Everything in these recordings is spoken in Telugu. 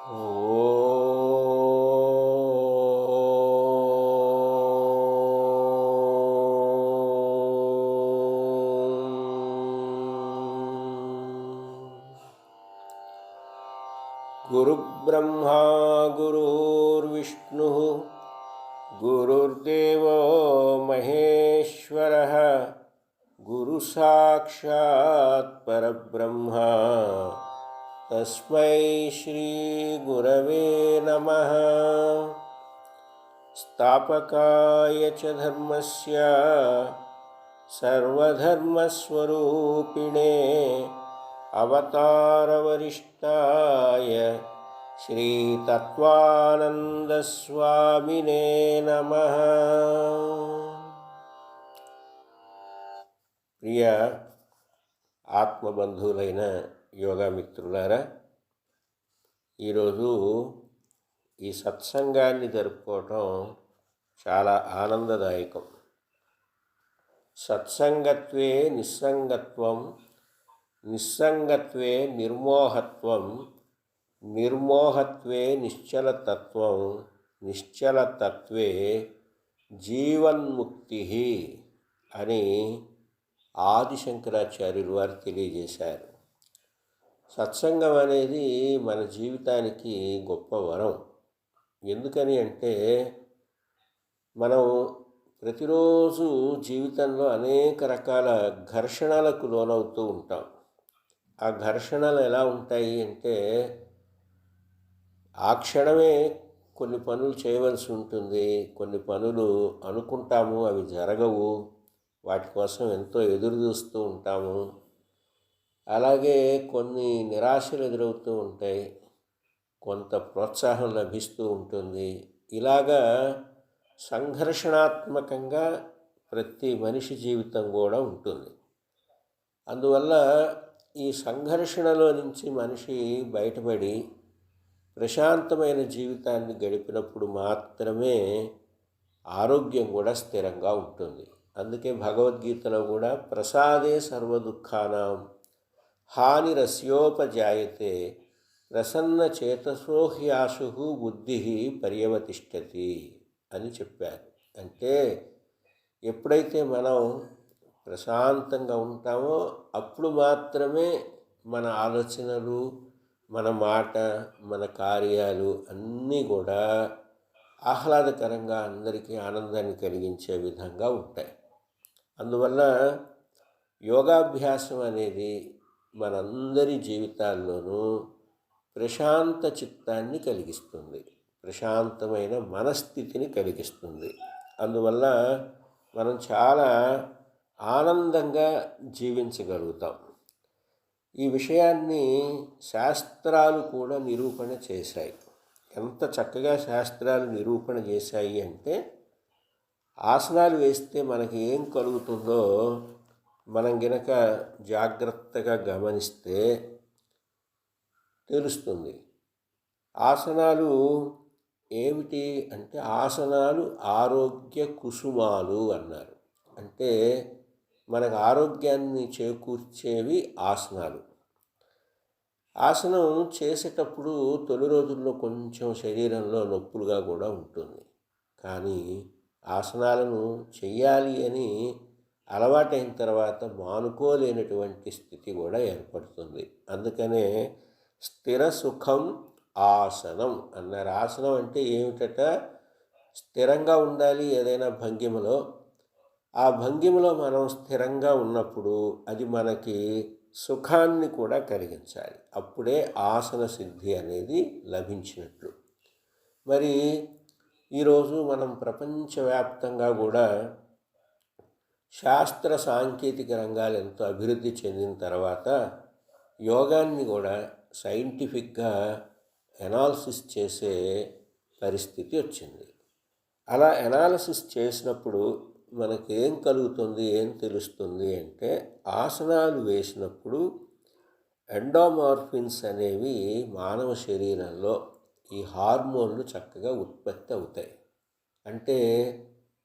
गुरुर्ब्रह्मा गुरुर्विष्णुः गुरुर्देवो महेश्वरः गुरुसाक्षात् परब्रह्म तस्मै श्रीगुरवे नमः। स्थापकाय च धर्मस्य सर्वधर्मस्वरूपिणे अवतारवरिष्ठाय श्रीतत्त्वानन्दस्वामिने नमः। ప్రియ ఆత్మబంధువులైన యోగా మిత్రులారా, ఈరోజు ఈ సత్సంగాన్ని జరుపుకోవటం చాలా ఆనందదాయకం. సత్సంగత్వే నిస్సంగత్వం, నిస్సంగత్వే నిర్మోహత్వం, నిర్మోహత్వే నిశ్చలతత్వం, నిశ్చలతత్వే జీవన్ముక్తి అని ఆదిశంకరాచార్యులు వారు తెలియజేశారు. సత్సంగం అనేది మన జీవితానికి గొప్ప వరం. ఎందుకని అంటే మనం ప్రతిరోజు జీవితంలో అనేక రకాల ఘర్షణలకు లోనవుతూ ఉంటాం. ఆ ఘర్షణలు ఎలా ఉంటాయి అంటే ఆ క్షణమే కొన్ని పనులు చేయవలసి ఉంటుంది, కొన్ని పనులు అనుకుంటాము, అవి జరగవు, వాటి కోసం ఎంతో ఎదురు చూస్తూ ఉంటాము. అలాగే కొన్ని నిరాశలు ఎదురవుతూ ఉంటాయి, కొంత ప్రోత్సాహం లభిస్తూ ఉంటుంది. ఇలాగా సంఘర్షణాత్మకంగా ప్రతి మనిషి జీవితం కూడా ఉంటుంది. అందువల్ల ఈ సంఘర్షణలో నుంచి మనిషి బయటపడి ప్రశాంతమైన జీవితాన్ని గడిపినప్పుడు మాత్రమే ఆరోగ్యం కూడా స్థిరంగా ఉంటుంది. అందుకే భగవద్గీతలో కూడా ప్రసాదే సర్వదుఃఖానాం హానిరస్యోపజాయతే ప్రసన్న చేతసో హ్యాశు బుద్ధి పర్యవతిష్టతి అని చెప్పారు. అంటే ఎప్పుడైతే మనం ప్రశాంతంగా ఉంటామో అప్పుడు మాత్రమే మన ఆలోచనలు, మన మాట, మన కార్యాలు అన్నీ కూడా ఆహ్లాదకరంగా అందరికీ ఆనందాన్ని కలిగించే విధంగా ఉంటాయి. అందువల్ల యోగాభ్యాసం అనేది మనందరి జీవితాల్లోనూ ప్రశాంత చిత్తాన్ని కలిగిస్తుంది, ప్రశాంతమైన మనస్థితిని కలిగిస్తుంది. అందువల్ల మనం చాలా ఆనందంగా జీవించగలుగుతాం. ఈ విషయాన్ని శాస్త్రాలు కూడా నిరూపణ చేశాయి. ఎంత చక్కగా శాస్త్రాలు నిరూపణ చేశాయి అంటే ఆసనాలు వేస్తే మనకి ఏం కలుగుతుందో మనం గనక జాగ్రత్తగా గమనిస్తే తెలుస్తుంది. ఆసనాలు ఏమిటి అంటే ఆసనాలు ఆరోగ్య కుసుమాలు అన్నారు. అంటే మనకు ఆరోగ్యాన్ని చేకూర్చేవి ఆసనాలు. ఆసనం చేసేటప్పుడు తొలి రోజుల్లో కొంచెం శరీరంలో నొప్పులుగా కూడా ఉంటుంది. కానీ ఆసనాలను చెయ్యాలి అని అలవాటైన తర్వాత మానుకోలేనటువంటి స్థితి కూడా ఏర్పడుతుంది. అందుకనే స్థిర సుఖం ఆసనం అన్నారు. ఆసనం అంటే ఏమిటట? స్థిరంగా ఉండాలి ఏదైనా భంగిమలో. ఆ భంగిమలో మనం స్థిరంగా ఉన్నప్పుడు అది మనకి సుఖాన్ని కూడా కలిగించాలి. అప్పుడే ఆసన సిద్ధి అనేది లభించినట్లు. మరి ఈరోజు మనం ప్రపంచవ్యాప్తంగా కూడా శాస్త్ర సాంకేతిక రంగాలు ఎంతో అభివృద్ధి చెందిన తర్వాత యోగాన్ని కూడా సైంటిఫిక్గా ఎనాలిసిస్ చేసే పరిస్థితి వచ్చింది. అలా ఎనాలిసిస్ చేసినప్పుడు మనకేం కలుగుతుంది, ఏం తెలుస్తుంది అంటే ఆసనాలు వేసినప్పుడు ఎండోమార్ఫిన్స్ అనేవి మానవ శరీరంలో ఈ హార్మోన్లు చక్కగా ఉత్పత్తి అవుతాయి. అంటే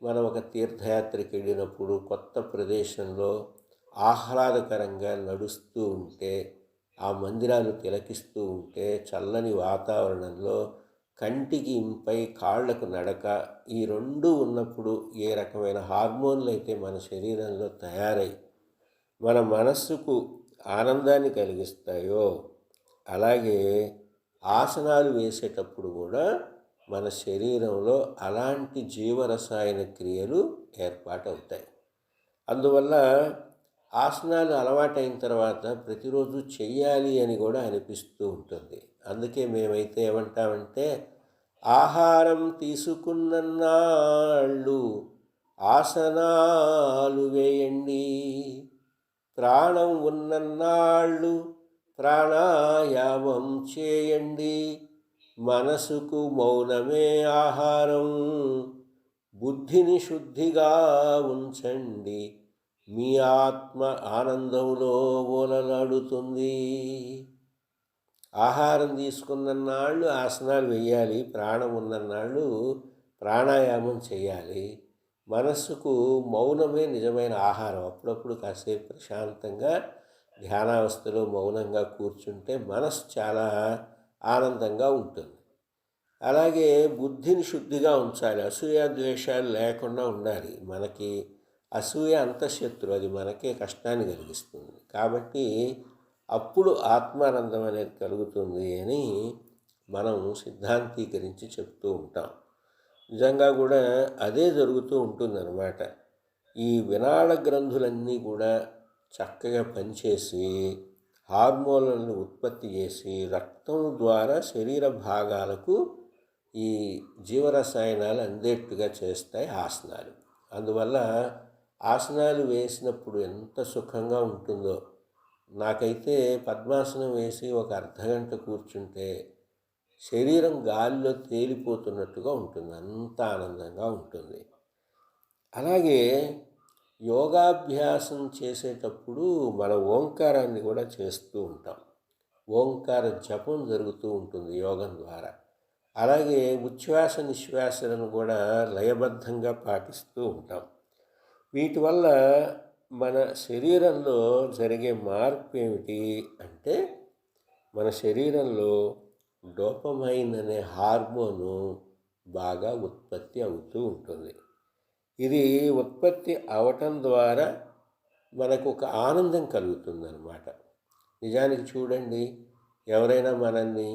మనం ఒక తీర్థయాత్రకి వెళ్ళినప్పుడు కొత్త ప్రదేశంలో ఆహ్లాదకరంగా నడుస్తూ ఉంటే ఆ మందిరాలు తిలకిస్తూ ఉంటే చల్లని వాతావరణంలో కంటికి ఇంపై కాళ్లకు నడక ఈ రెండు ఉన్నప్పుడు ఏ రకమైన హార్మోన్లు అయితే మన శరీరంలో తయారై మన మనస్సుకు ఆనందాన్ని కలిగిస్తాయో అలాగే ఆసనాలు వేసేటప్పుడు కూడా మన శరీరంలో అలాంటి జీవరసాయన క్రియలు ఏర్పాటవుతాయి. అందువల్ల ఆసనాలు అలవాటైన తర్వాత ప్రతిరోజు చెయ్యాలి అని కూడా అనిపిస్తూ ఉంటుంది. అందుకే మేమైతే ఏమంటామంటే ఆహారం తీసుకున్నన్నాళ్ళు ఆసనాలు వేయండి, ప్రాణం ఉన్నన్నాళ్ళు ప్రాణాయామం చేయండి, మనసుకు మౌనమే ఆహారం, బుద్ధిని శుద్ధిగా ఉంచండి, మీ ఆత్మ ఆనందంలో ఓలలాడుతుంది. ఆహారం తీసుకున్నన్నాళ్ళు ఆసనాలు వేయాలి, ప్రాణం ఉన్నన్నాళ్ళు ప్రాణాయామం చేయాలి. మనస్సుకు మౌనమే నిజమైన ఆహారం. అప్పుడప్పుడు కాసేపు ప్రశాంతంగా ధ్యానావస్థలో మౌనంగా కూర్చుంటే మనసు చాలా ఆనందంగా ఉంటుంది. అలాగే బుద్ధిని శుద్ధిగా ఉంచాలి, అసూయ ద్వేషాలు లేకుండా ఉండాలి. మనకి అసూయ అంతఃశత్రు, అది మనకే కష్టాన్ని కలిగిస్తుంది. కాబట్టి అప్పుడు ఆత్మానందం అనేది కలుగుతుంది అని మనం సిద్ధాంతీకరించి చెప్తూ ఉంటాం. నిజంగా కూడా అదే జరుగుతూ ఉంటుందన్నమాట. ఈ వినాళ గ్రంథులన్నీ కూడా చక్కగా పనిచేసి హార్మోన్లను ఉత్పత్తి చేసి రక్తం ద్వారా శరీర భాగాలకు ఈ జీవరసాయనాలు అందేట్టుగా చేస్తాయి ఆసనాలు. అందువల్ల ఆసనాలు వేసినప్పుడు ఎంత సుఖంగా ఉంటుందో. నాకైతే పద్మాసనం వేసి ఒక అర్ధగంట కూర్చుంటే శరీరం గాలిలో తేలిపోతున్నట్టుగా ఉంటుంది, అంత ఆనందంగా ఉంటుంది. అలాగే యోగాభ్యాసం చేసేటప్పుడు మన ఓంకారాన్ని కూడా చేస్తూ ఉంటాం. ఓంకార జపం జరుగుతూ ఉంటుంది యోగం ద్వారా. అలాగే ఉచ్ఛ్వాస నిశ్వాసలను కూడా లయబద్ధంగా పాటిస్తూ ఉంటాం. వీటి వల్ల మన శరీరంలో జరిగే మార్పు ఏమిటి అంటే, మన శరీరంలో డోపమైన్ అనే హార్మోను బాగా ఉత్పత్తి అవుతూ ఉంటుంది. ఇది ఉత్పత్తి అవటం ద్వారా మనకు ఒక ఆనందం కలుగుతుందన్నమాట. నిజానికి చూడండి, ఎవరైనా మనల్ని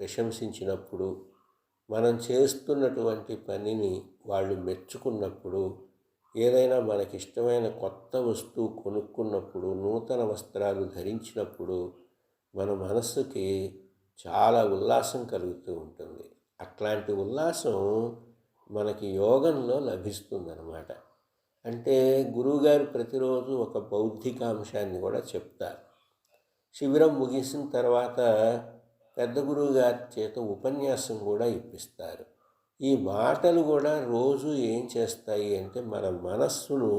ప్రశంసించినప్పుడు, మనం చేస్తున్నటువంటి పనిని వాళ్ళు మెచ్చుకున్నప్పుడు, ఏదైనా మనకిష్టమైన కొత్త వస్తువు కొనుక్కున్నప్పుడు, నూతన వస్త్రాలు ధరించినప్పుడు మన మనస్సుకి చాలా ఉల్లాసం కలుగుతూ ఉంటుంది. అట్లాంటి ఉల్లాసం మనకి యోగంలో లభిస్తుందన్నమాట. అంటే గురువుగారు ప్రతిరోజు ఒక బౌద్ధిక అంశాన్ని కూడా చెప్తారు. శిబిరం ముగిసిన తర్వాత పెద్ద గురువు గారి చేత ఉపన్యాసం కూడా ఇప్పిస్తారు. ఈ మాటలు కూడా రోజు ఏం చేస్తాయి అంటే మన మనస్సును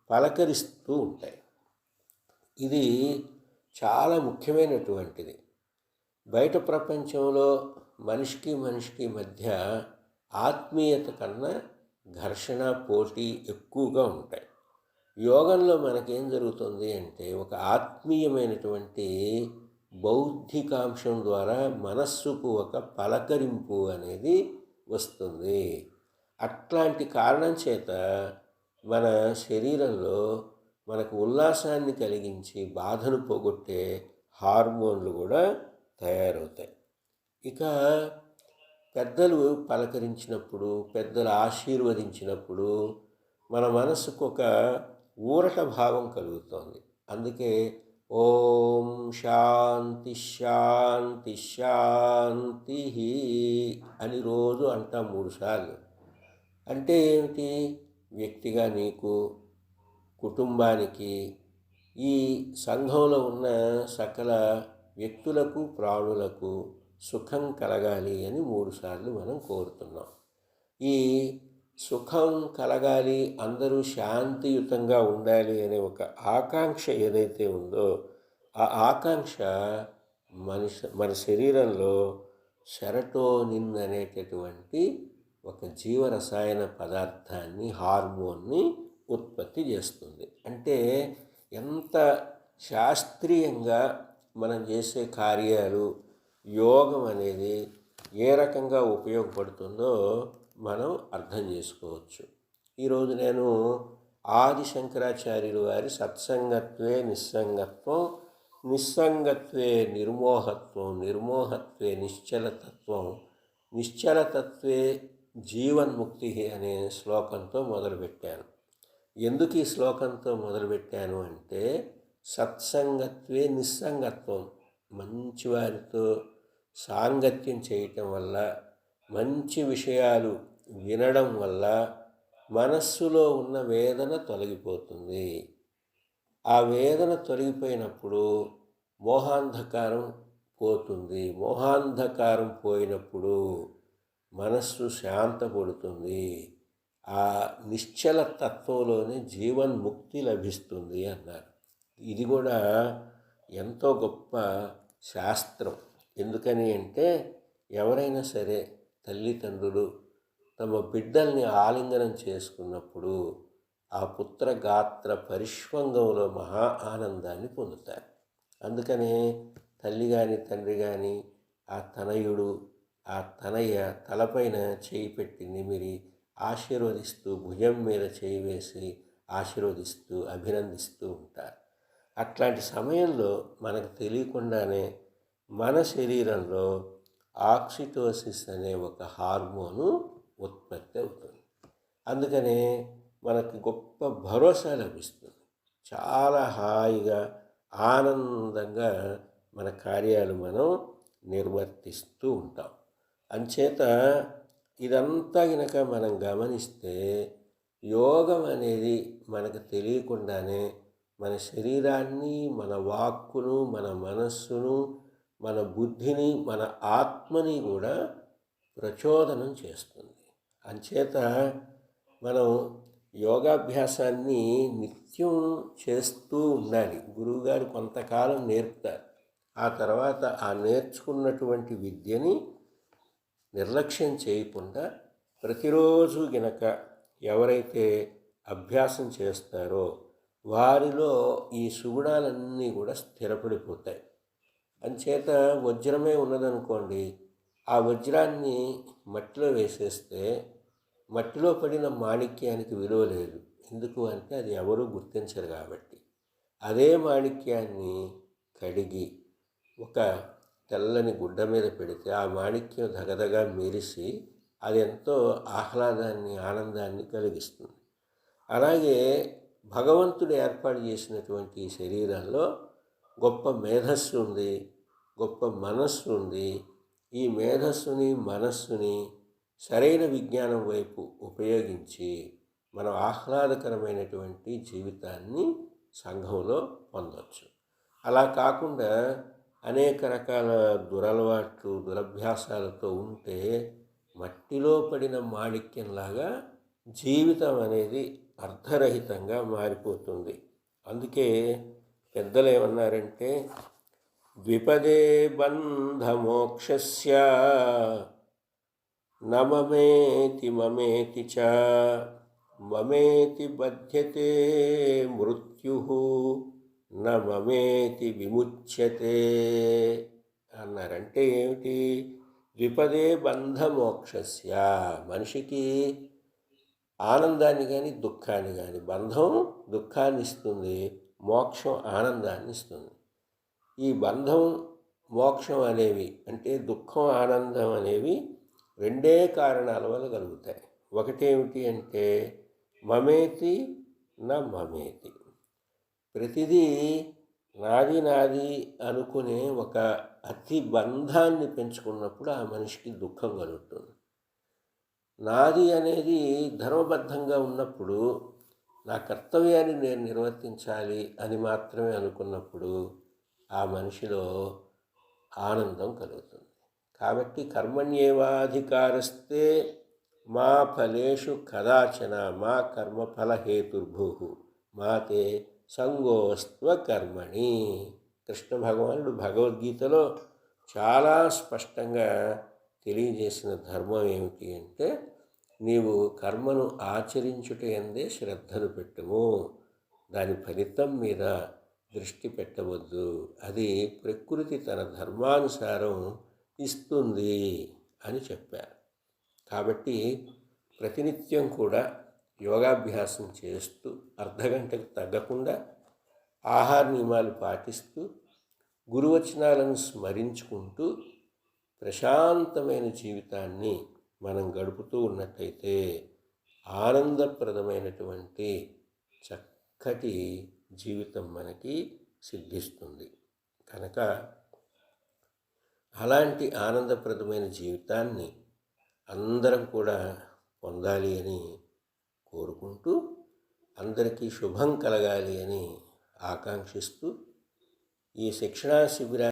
పలకరిస్తూ ఉంటాయి. ఇది చాలా ముఖ్యమైనటువంటిది. బయట ప్రపంచంలో మనిషికి మధ్య ఆత్మీయత కన్నా ఘర్షణ, పోటీ ఎక్కువగా ఉంటాయి. యోగంలో మనకేం జరుగుతుంది అంటే ఒక ఆత్మీయమైనటువంటి బౌద్ధికాంశం ద్వారా మనస్సుకు ఒక పలకరింపు అనేది వస్తుంది. అట్లాంటి కారణం చేత మన శరీరంలో మనకు ఉల్లాసాన్ని కలిగించి బాధను పోగొట్టే హార్మోన్లు కూడా తయారవుతాయి. ఇక పెద్దలు పలకరించినప్పుడు, పెద్దలు ఆశీర్వదించినప్పుడు మన మనసుకు ఒక ఊరట భావం కలుగుతుంది. అందుకే ఓం శాంతి శాంతి శాంతి అని రోజు అంటాం 3 సార్లు. అంటే ఏమిటి? వ్యక్తిగా నీకు, కుటుంబానికి, ఈ సంఘంలో ఉన్న సకల వ్యక్తులకు, ప్రాణులకు సుఖం కలగాలి అని 3 సార్లు మనం కోరుతున్నాం. ఈ సుఖం కలగాలి, అందరూ శాంతియుతంగా ఉండాలి అనే ఒక ఆకాంక్ష ఏదైతే ఉందో ఆ ఆకాంక్ష మన శరీరంలో సెరటోనిన్ అనేటటువంటి ఒక జీవరసాయన పదార్థాన్ని, హార్మోన్ని ఉత్పత్తి చేస్తుంది. అంటే ఎంత శాస్త్రీయంగా మనం చేసే కార్యాలు యోగం అనేది ఏ రకంగా ఉపయోగపడుతుందో మనం అర్థం చేసుకోవచ్చు. ఈరోజు నేను ఆది శంకరాచార్యులు వారి సత్సంగత్వే నిస్సంగత్వం, నిస్సంగత్వే నిర్మోహత్వం, నిర్మోహత్వే నిశ్చలతత్వం, నిశ్చలతత్వే జీవన్ముక్తి అనే శ్లోకంతో మొదలుపెట్టాను. ఎందుకు ఈ శ్లోకంతో మొదలుపెట్టాను అంటే, సత్సంగత్వే నిస్సంగత్వం, మంచివారితో సాంగత్యం చేయటం వల్ల, మంచి విషయాలు వినడం వల్ల మనస్సులో ఉన్న వేదన తొలగిపోతుంది. ఆ వేదన తొలగిపోయినప్పుడు మోహాంధకారం పోతుంది. మోహాంధకారం పోయినప్పుడు మనస్సు శాంతపడుతుంది. ఆ నిశ్చల తత్వంలోనే జీవన్ముక్తి లభిస్తుంది అన్నారు. ఇది కూడా ఎంతో గొప్ప శాస్త్రం. ఎందుకని అంటే, ఎవరైనా సరే తల్లిదండ్రులు తమ బిడ్డల్ని ఆలింగనం చేసుకున్నప్పుడు ఆ పుత్రగాత్ర పరిష్వంగంలో మహా ఆనందాన్ని పొందుతారు. అందుకనే తల్లి కానీ తండ్రి కానీ ఆ తనయుడు ఆ తనయ్య తలపైన చేయి పెట్టి నిమిరి ఆశీర్వదిస్తూ, భుజం మీద చేయి వేసి ఆశీర్వదిస్తూ అభినందిస్తూ ఉంటారు. అట్లాంటి సమయంలో మనకు తెలియకుండానే మన శరీరంలో ఆక్సిటోసిస్ అనే ఒక హార్మోను ఉత్పత్తి అవుతుంది. అందుకనే మనకు గొప్ప భరోసా లభిస్తుంది. చాలా హాయిగా ఆనందంగా మన కార్యాలు మనం నిర్వర్తిస్తూ ఉంటాం. అంచేత ఇదంతా గనక మనం గమనిస్తే, యోగం అనేది మనకు తెలియకుండానే మన శరీరాన్ని, మన వాక్కును, మన మనస్సును, మన బుద్ధిని, మన ఆత్మని కూడా ప్రచోదనం చేస్తుంది. అంచేత మనం యోగాభ్యాసాన్ని నిత్యం చేస్తూ ఉండాలి. గురువుగారు కొంతకాలం నేర్పుతారు. ఆ తర్వాత ఆ నేర్చుకున్నటువంటి విద్యని నిర్లక్ష్యం చేయకుండా ప్రతిరోజు గనక ఎవరైతే అభ్యాసం చేస్తారో వారిలో ఈ సుగుణాలన్నీ కూడా స్థిరపడిపోతాయి. అంచేత వజ్రమే ఉన్నదనుకోండి, ఆ వజ్రాన్ని మట్టిలో వేసేస్తే మట్టిలో పడిన మాణిక్యానికి విలువ లేదు. ఎందుకు అంటే అది ఎవరూ గుర్తించరు కాబట్టి. అదే మాణిక్యాన్ని కడిగి ఒక తెల్లని గుడ్డ మీద పెడితే ఆ మాణిక్యం దగదగా మెరిసి అది ఎంతో ఆహ్లాదాన్ని, ఆనందాన్ని కలిగిస్తుంది. అలాగే భగవంతుడు ఏర్పాటు చేసినటువంటి ఈ శరీరంలో గొప్ప మేధస్సు ఉంది, గొప్ప మనస్సు ఉంది. ఈ మేధస్సుని, మనస్సుని సరైన విజ్ఞానం వైపు ఉపయోగించి మనం ఆహ్లాదకరమైనటువంటి జీవితాన్ని సంఘంలో పొందవచ్చు. అలా కాకుండా అనేక రకాల దురలవాట్లు, దురభ్యాసాలతో ఉంటే మట్టిలో పడిన మాణిక్యంలాగా జీవితం అనేది అర్థరహితంగా మారిపోతుంది. అందుకే పెద్దలు ఏమన్నారంటే, ద్విపదే బంధమోక్షస్య నమమేతి మమేతి చ మమేతి బధ్యతే మృత్యుః న మమేతి విముచ్యతే అన్నారంటే ఏమిటి? ద్విపదే బంధమోక్షస్య, మనిషికి ఆనందాన్ని కానీ దుఃఖాన్ని కానీ, బంధం దుఃఖాన్ని ఇస్తుంది, మోక్షం ఆనందాన్ని ఇస్తుంది. ఈ బంధం మోక్షం అనేవి అంటే దుఃఖం ఆనందం అనేవి రెండే కారణాల వల్ల కలుగుతాయి. ఒకటేమిటి అంటే మమేతి నా మమేతి, ప్రతిదీ నాది నాది అనుకునే ఒక అతి బంధాన్ని పెంచుకున్నప్పుడు ఆ మనిషికి దుఃఖం కలుగుతుంది. నాది అనేది ధర్మబద్ధంగా ఉన్నప్పుడు నా కర్తవ్యాన్ని నేను నిర్వర్తించాలి అని మాత్రమే అనుకున్నప్పుడు ఆ మనిషిలో ఆనందం కలుగుతుంది. కాబట్టి కర్మణ్యేవాధికారస్తే మా ఫలేషు కదాచన మా కర్మఫలహేతుర్భుః మాతే సంగోస్త్వ కర్మణి. కృష్ణ భగవానుడు భగవద్గీతలో చాలా స్పష్టంగా తెలియజేసిన ధర్మం ఏమిటి అంటే, నీవు కర్మను ఆచరించుట యందే శ్రద్ధను పెట్టుము, దాని ఫలితం మీద దృష్టి పెట్టవద్దు. అది ప్రకృతి తన ధర్మానుసారం ఇస్తుంది అని చెప్పారు. కాబట్టి ప్రతినిత్యం కూడా యోగాభ్యాసం చేస్తూ అర్ధగంటకు తగ్గకుండా ఆహార నియమాలు పాటిస్తూ గురువచనాలను స్మరించుకుంటూ ప్రశాంతమైన జీవితాన్ని మనం గడుపుతూ ఉన్నట్టయితే ఆనందప్రదమైనటువంటి చక్కటి జీవితం మనకి సిద్ధిస్తుంది. కనుక అలాంటి ఆనందప్రదమైన జీవితాన్ని అందరం కూడా పొందాలి అని కోరుకుంటూ అందరికీ శుభం కలగాలి అని ఆకాంక్షిస్తూ ఈ శిక్షణా శిబిరాన్ని